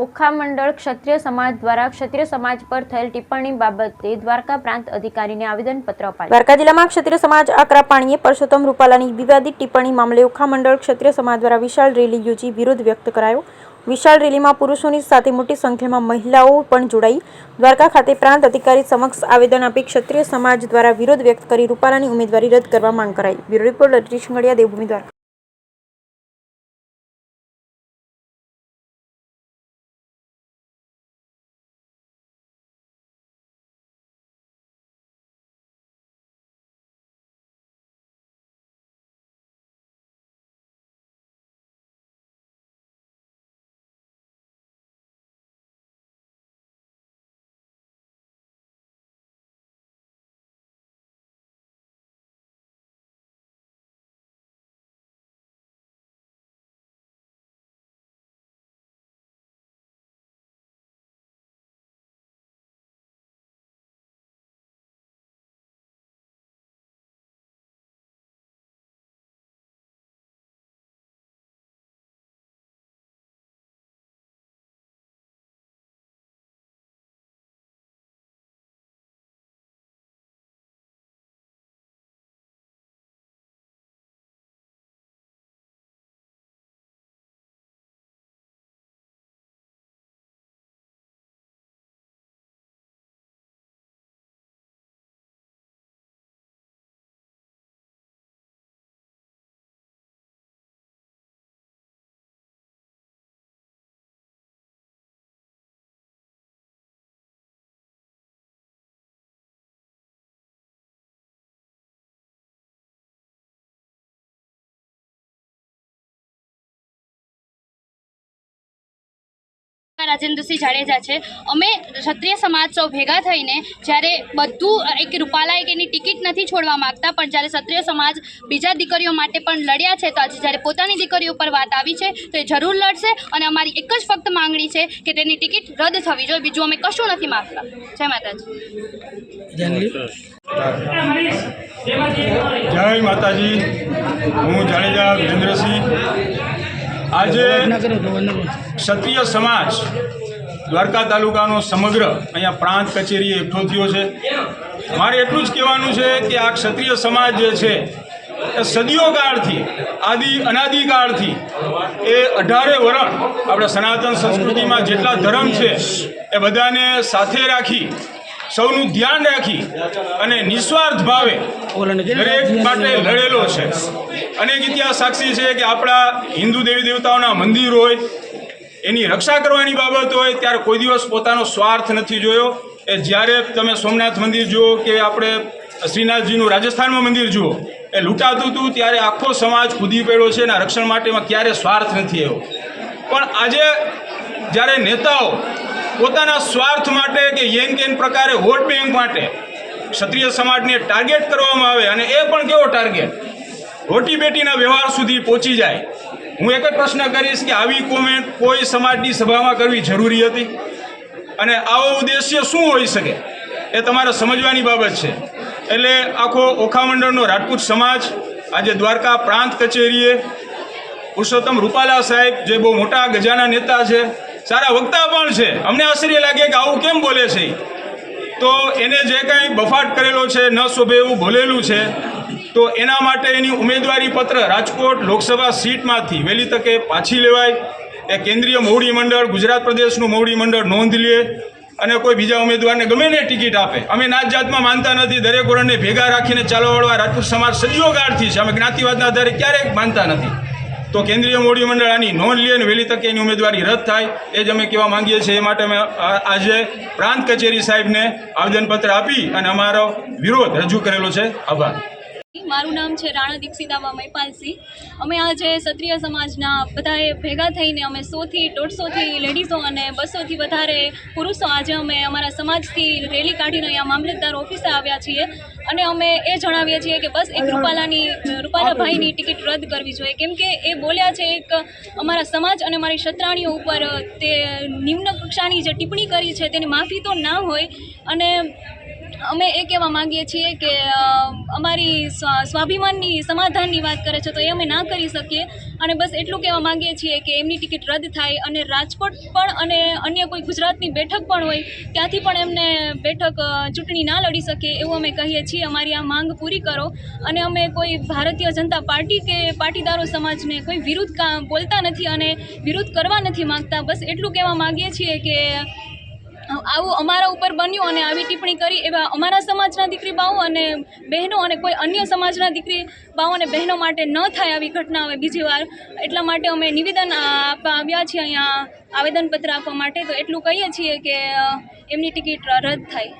ઓખા મંડળ ક્ષત્રિય સમાજ દ્વારા ક્ષત્રિય સમાજ પર થયેલ ટિપ્પણી બાબતે દ્વારકા પ્રાંત અધિકારીને આવેદનપત્ર અપાયું। દ્વારકા જિલ્લામાં ક્ષત્રિય સમાજ આકરા પાણીએ પરસોત્તમ રૂપાલાની વિવાદિત ટિપ્પણી મામલે ઓખા મંડળ ક્ષત્રિય સમાજ દ્વારા વિશાળ રેલી યોજી વિરોધ વ્યક્ત કરાયો। વિશાળ રેલીમાં પુરુષોની સાથે મોટી સંખ્યામાં મહિલાઓ પણ જોડાઈ દ્વારકા ખાતે પ્રાંત અધિકારી સમક્ષ આવેદન આપી ક્ષત્રિય સમાજ દ્વારા વિરોધ વ્યક્ત કરી રૂપાલાની ઉમેદવારી રદ કરવા માંગ કરાઈ। Bureau report Latish Gadiya, Devbhoomi Dwarka. રાજેન્દ્રસિંહ જાડેજા છે। અમે ક્ષત્રિય સમાજ સૌ ભેગા થઈને જ્યારે બધું એક રૂપાલા એક એની ટિકિટ નથી છોડવા માગતા, પણ જ્યારે ક્ષત્રિય સમાજ બીજા દીકરીઓ માટે પણ લડ્યા છે, તો આજે જ્યારે પોતાની દીકરીઓ પર વાત આવી છે તો એ જરૂર લડશે। અને અમારી એક જ ફક્ત માંગણી છે કે તેની ટિકિટ રદ થવી જોઈએ, બીજું અમે કશું નથી માગતા। જય માતાજી। જય માતાજી। હું જાડેજા વિરેન્દ્રસિંહ। આજે ક્ષત્રિય સમાજ દ્વારકા તાલુકાનો સમગ્ર અહીંયા પ્રાંત કચેરીએ એકઠો થયો છે। મારે એટલું જ કહેવાનું છે કે આ ક્ષત્રિય સમાજ જે છે એ સદીઓ કાળથી અનાદિકાળથી એ 18 વરણ આપણા સનાતન સંસ્કૃતિમાં જેટલા ધર્મ છે એ બધાને સાથે રાખી, સૌનું ધ્યાન રાખી અને નિસ્વાર્થ ભાવે દરેક માટે લડેલો છે। અનેક ઇતિહાસ સાક્ષી છે કે આપણા હિન્દુ દેવી દેવતાઓના મંદિર હોય, એની રક્ષા કરવાની બાબત હોય, ત્યારે કોઈ દિવસ પોતાનો સ્વાર્થ નથી જોયો। એ જ્યારે તમે સોમનાથ મંદિર જુઓ કે આપણે શ્રીનાથજીનું રાજસ્થાનમાં મંદિર જુઓ, એ લૂંટાતું હતું ત્યારે આખો સમાજ કૂદી પડ્યો છે અને રક્ષણ માટેમાં ક્યારે સ્વાર્થ નથી આવ્યો। પણ આજે જ્યારે નેતાઓ પોતાના સ્વાર્થ માટે કે યેન કેન પ્રકારે વોટ બેંક માટે ક્ષત્રિય સમાજને ટાર્ગેટ કરવામાં આવે, અને એ પણ કેવો ટાર્ગેટ, રોટી બેટીના વ્યવહાર સુધી પહોંચી જાય। હું એક જ પ્રશ્ન કરીશ કે આવી કોમેન્ટ કોઈ સમાજની સભામાં કરવી જરૂરી હતી? અને આવો ઉદ્દેશ્ય શું હોઈ શકે એ તમારે સમજવાની બાબત છે। એટલે આખો ઓખા મંડળનો રાજપૂત સમાજ આજે દ્વારકા પ્રાંત કચેરીએ પુરુષોત્તમ રૂપાલા સાહેબ, જે બહુ મોટા ગજાના નેતા છે, સારા વક્તા પણ છે, અમને આશ્ચર્ય લાગે કે આવું કેમ બોલે છે, તો એને જે કાંઈ બફાટ કરેલો છે, ન શોભે એવું બોલેલું છે, તો એના માટે એની ઉમેદવારી પત્ર રાજકોટ લોકસભા સીટમાંથી વહેલી તકે પાછી લેવાય। એ કેન્દ્રીય મોવડી મંડળ, ગુજરાત પ્રદેશનું મોવડી મંડળ નોંધ લે અને કોઈ બીજા ઉમેદવારને ગમે ને ટિકિટ આપે। અમે નાત જાતમાં માનતા નથી, દરેક વર્ણને ભેગા રાખીને ચાલવાવાળા રાજપૂત સમાજ સદીઓ કાળથી છે, અમે જ્ઞાતિવાદના આધારે ક્યારેય માનતા નથી। તો કેન્દ્રીય મોવડી મંડળ આની નોંધ લે અને વહેલી તકે એની ઉમેદવારી રદ થાય, એ જ અમે કહેવા માંગીએ છીએ। એ માટે અમે આજે પ્રાંત કચેરી સાહેબને આવેદનપત્ર આપી અને અમારો વિરોધ રજૂ કરેલો છે। આભાર। મારું નામ છે રાણા દીક્ષિતાબા મૈપાલસિંહ। અમે આજે ક્ષત્રિય સમાજના બધાએ ભેગા થઈને અમે 100થી 150થી લેડીઝો અને 200થી વધારે પુરુષો આજે અમે અમારા સમાજથી રેલી કાઢીને અહીંયા મામલતદાર ઓફિસે આવ્યા છીએ। અને અમે એ જણાવીએ છીએ કે બસ એક રૂપાલાભાઈની ટિકિટ રદ કરવી જોઈએ, કેમ કે એ બોલ્યા છે એક અમારા સમાજ અને અમારી ક્ષત્રાણીઓ ઉપર તે નિમ્ન કક્ષાની જે ટિપ્પણી કરી છે તેની માફી તો ના હોય। અને અમે એ કહેવા માંગીએ છીએ કે અમારી સ્વાભિમાનની સમાધાનની વાત કરે છે તો એ અમે ના કરી શકીએ અને બસ એટલું કહેવા માંગીએ છીએ કે એમની ટિકિટ રદ થાય અને રાજકોટ પણ અને અન્ય કોઈ ગુજરાતની બેઠક પણ હોય ત્યાંથી પણ એમને બેઠક ચૂંટણી ના લડી શકે એવું અમે કહીએ છીએ. અમારી આ માંગ પૂરી કરો અને અમે કોઈ ભારતીય જનતા પાર્ટી કે પાટીદારો સમાજને કોઈ વિરુદ્ધ બોલતા નથી અને વિરુદ્ધ કરવા નથી માગતા. બસ એટલું કહેવા માંગીએ છીએ કે આવું અમારા ઉપર બન્યું અને આવી ટિપ્પણી કરી એવા અમારા સમાજના દીકરી બાઓ અને બહેનો અને કોઈ અન્ય સમાજના દીકરી બાઓ અને બહેનો માટે ન થાય આવી ઘટના હવે બીજી વાર. એટલા માટે અમે નિવેદન આપવા આવ્યા છીએ અહીંયા આવેદનપત્ર આપવા માટે. તો એટલું કહીએ છીએ કે એમની ટિકિટ રદ થાય.